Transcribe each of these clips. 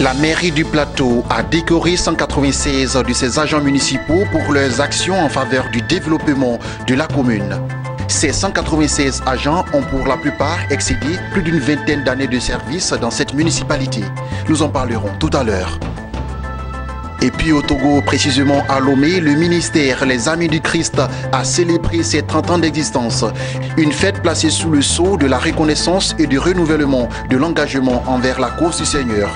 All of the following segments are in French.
La mairie du Plateau a décoré 196 de ses agents municipaux pour leurs actions en faveur du développement de la commune. Ces 196 agents ont pour la plupart excédé plus d'une vingtaine d'années de service dans cette municipalité. Nous en parlerons tout à l'heure. Et puis au Togo, précisément à Lomé, le ministère Les Amis du Christ a célébré ses 30 ans d'existence. Une fête placée sous le sceau de la reconnaissance et du renouvellement de l'engagement envers la cause du Seigneur.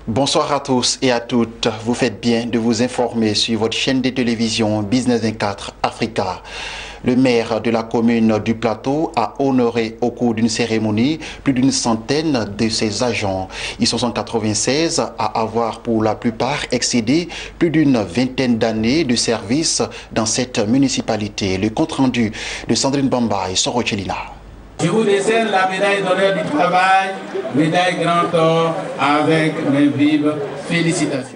Bonsoir à tous et à toutes. Vous faites bien de vous informer sur votre chaîne de télévision Business 24 Africa. Le maire de la commune du Plateau a honoré au cours d'une cérémonie plus d'une centaine de ses agents. Ils sont 196 à avoir pour la plupart excédé plus d'une vingtaine d'années de service dans cette municipalité. Le compte-rendu de Sandrine Bamba et Soro Chelina. Je vous décerne la médaille d'honneur du travail, médaille Grand Or, avec mes vives félicitations.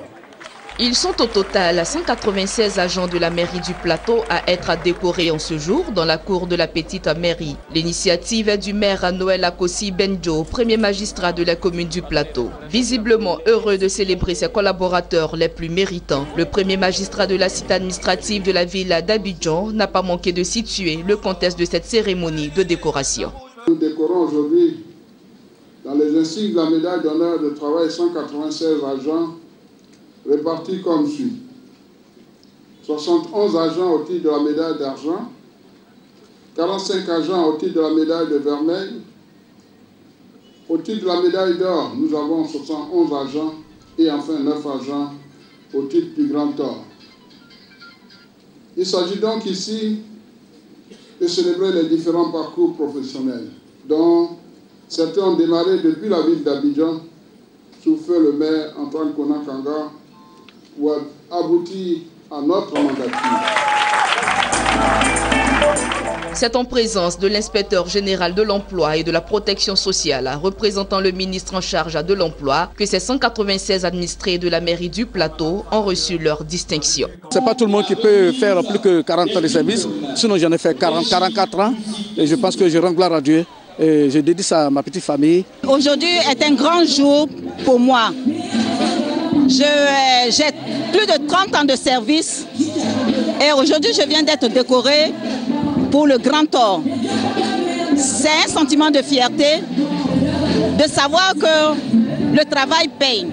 Ils sont au total 196 agents de la mairie du Plateau à être décorés en ce jour dans la cour de la petite mairie. L'initiative est du maire Noël Akossi Benjo, premier magistrat de la commune du Plateau. Visiblement heureux de célébrer ses collaborateurs les plus méritants, le premier magistrat de la cité administrative de la ville d'Abidjan n'a pas manqué de situer le contexte de cette cérémonie de décoration. Nous décorons aujourd'hui dans les insignes de la médaille d'honneur de travail 196 agents répartis comme suit. 71 agents au titre de la médaille d'argent, 45 agents au titre de la médaille de vermeil. Au titre de la médaille d'or, nous avons 71 agents et enfin 9 agents au titre du Grand Or. Il s'agit donc ici de célébrer les différents parcours professionnels dont certains ont démarré depuis la ville d'Abidjan sous feu le maire Antoine Konakanga ou abouti à notre mandature. C'est en présence de l'inspecteur général de l'emploi et de la protection sociale, représentant le ministre en charge de l'emploi, que ces 196 administrés de la mairie du Plateau ont reçu leur distinction. Ce n'est pas tout le monde qui peut faire plus que 40 ans de service, sinon j'en ai fait 44 ans et je pense que je rends gloire à Dieu. Et je dédie ça à ma petite famille. Aujourd'hui est un grand jour pour moi. J'ai plus de 30 ans de service et aujourd'hui je viens d'être décorée pour le Grand Or. C'est un sentiment de fierté de savoir que le travail paye,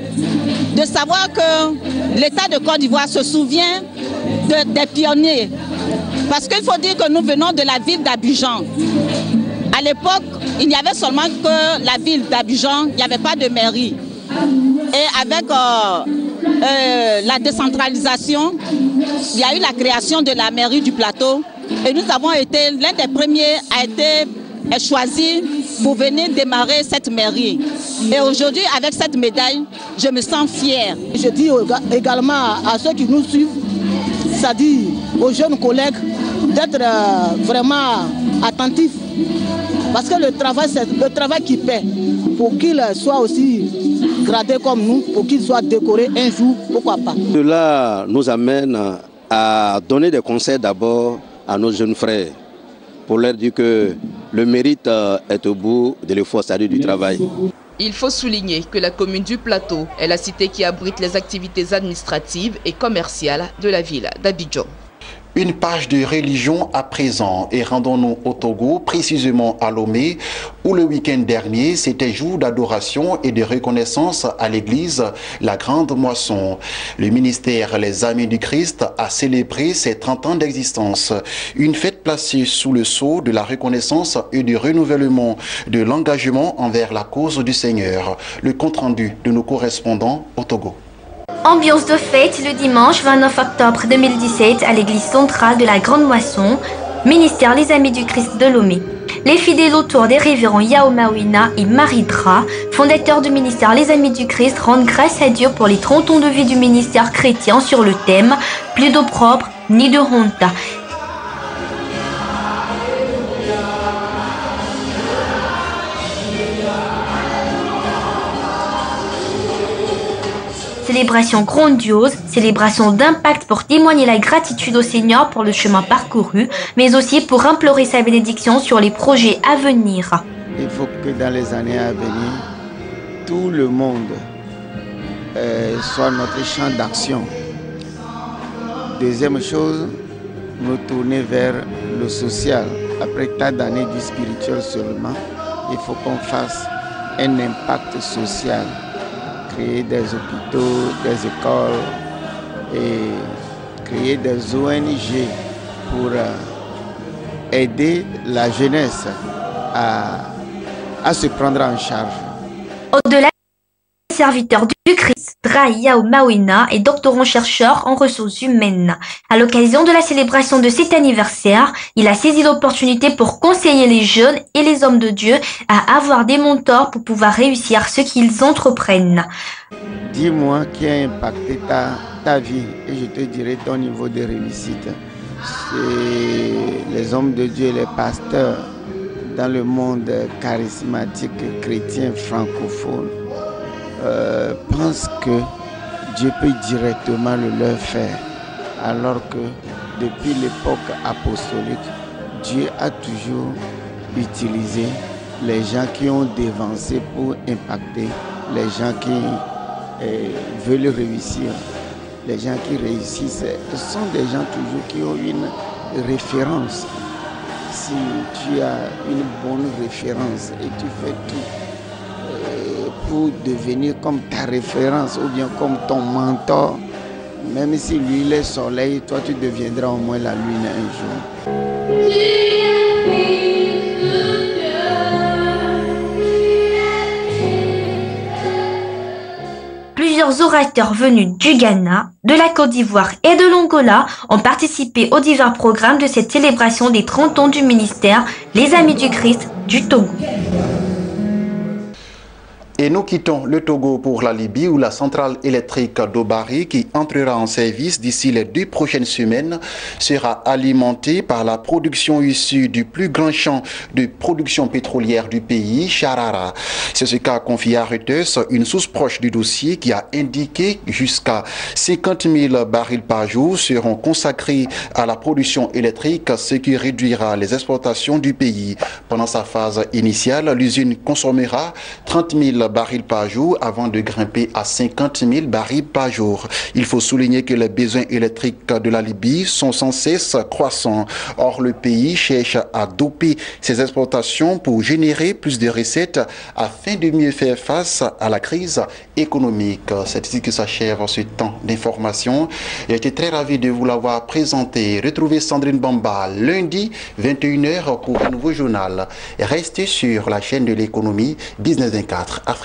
de savoir que l'État de Côte d'Ivoire se souvient des pionniers. Parce qu'il faut dire que nous venons de la ville d'Abidjan. À l'époque, il n'y avait seulement que la ville d'Abidjan, il n'y avait pas de mairie. Et avec la décentralisation, il y a eu la création de la mairie du Plateau. Et nous avons été, l'un des premiers a été choisi pour venir démarrer cette mairie. Et aujourd'hui, avec cette médaille, je me sens fière. Je dis également à ceux qui nous suivent, c'est-à-dire aux jeunes collègues, d'être vraiment attentifs. Parce que le travail, c'est le travail qui paie. Pour qu'ils soient aussi gradés comme nous, pour qu'ils soient décorés un jour, pourquoi pas. Cela nous amène à donner des conseils d'abord à nos jeunes frères, pour leur dire que le mérite est au bout de l'effort, c'est-à-dire du travail. Il faut souligner que la commune du Plateau est la cité qui abrite les activités administratives et commerciales de la ville d'Abidjan. Une page de religion à présent et rendons-nous au Togo, précisément à Lomé, où le week-end dernier, c'était jour d'adoration et de reconnaissance à l'église La Grande Moisson. Le ministère Les Amis du Christ a célébré ses 30 ans d'existence. Une fête placée sous le sceau de la reconnaissance et du renouvellement de l'engagement envers la cause du Seigneur. Le compte-rendu de nos correspondants au Togo. Ambiance de fête le dimanche 29 octobre 2017 à l'église centrale de la Grande Moisson, ministère Les Amis du Christ de Lomé. Les fidèles autour des révérends Yao Mawina et Marie Dra, fondateurs du ministère Les Amis du Christ, rendent grâce à Dieu pour les 30 ans de vie du ministère chrétien sur le thème « Plus d'eau propre, ni de honte ». Célébration grandiose, célébration d'impact pour témoigner la gratitude au Seigneur pour le chemin parcouru, mais aussi pour implorer sa bénédiction sur les projets à venir. il faut que dans les années à venir, tout le monde soit notre champ d'action. Deuxième chose, nous tourner vers le social. Après tant d'années du spirituel seulement, il faut qu'on fasse un impact social. Créer des hôpitaux, des écoles et créer des ONG pour aider la jeunesse à se prendre en charge. Au-delà des serviteurs du Christ, Dra Yao Mawina est doctorant-chercheur en ressources humaines. À l'occasion de la célébration de cet anniversaire, il a saisi l'opportunité pour conseiller les jeunes et les hommes de Dieu à avoir des mentors pour pouvoir réussir ce qu'ils entreprennent. Dis-moi qui a impacté ta vie et je te dirai ton niveau de réussite. C'est les hommes de Dieu et les pasteurs dans le monde charismatique chrétien francophone. Pensent que Dieu peut directement le leur faire, alors que depuis l'époque apostolique, Dieu a toujours utilisé les gens qui ont dévancé pour impacter les gens qui veulent réussir. Les gens qui réussissent, ce sont des gens toujours qui ont une référence. Si tu as une bonne référence et tu fais tout pour devenir comme ta référence ou bien comme ton mentor, même si lui il est soleil, toi tu deviendras au moins la lune un jour. Plusieurs orateurs venus du Ghana, de la Côte d'Ivoire et de l'Angola ont participé aux divers programmes de cette célébration des 30 ans du ministère Les Amis du Christ du Togo. Et nous quittons le Togo pour la Libye où la centrale électrique d'Obari, qui entrera en service d'ici les 2 prochaines semaines, sera alimentée par la production issue du plus grand champ de production pétrolière du pays, Charara. C'est ce qu'a confié à Reuters une source proche du dossier qui a indiqué que jusqu'à 50 000 barils par jour seront consacrés à la production électrique, ce qui réduira les exportations du pays. Pendant sa phase initiale, l'usine consommera 30 000 barils par jour avant de grimper à 50 000 barils par jour. Il faut souligner que les besoins électriques de la Libye sont sans cesse croissants. Or, le pays cherche à doper ses exportations pour générer plus de recettes afin de mieux faire face à la crise économique. C'est ici que s'achève ce temps d'information. J'ai été très ravi de vous l'avoir présenté. Retrouvez Sandrine Bamba lundi 21h pour un nouveau journal. Restez sur la chaîne de l'économie Business 24 Africa.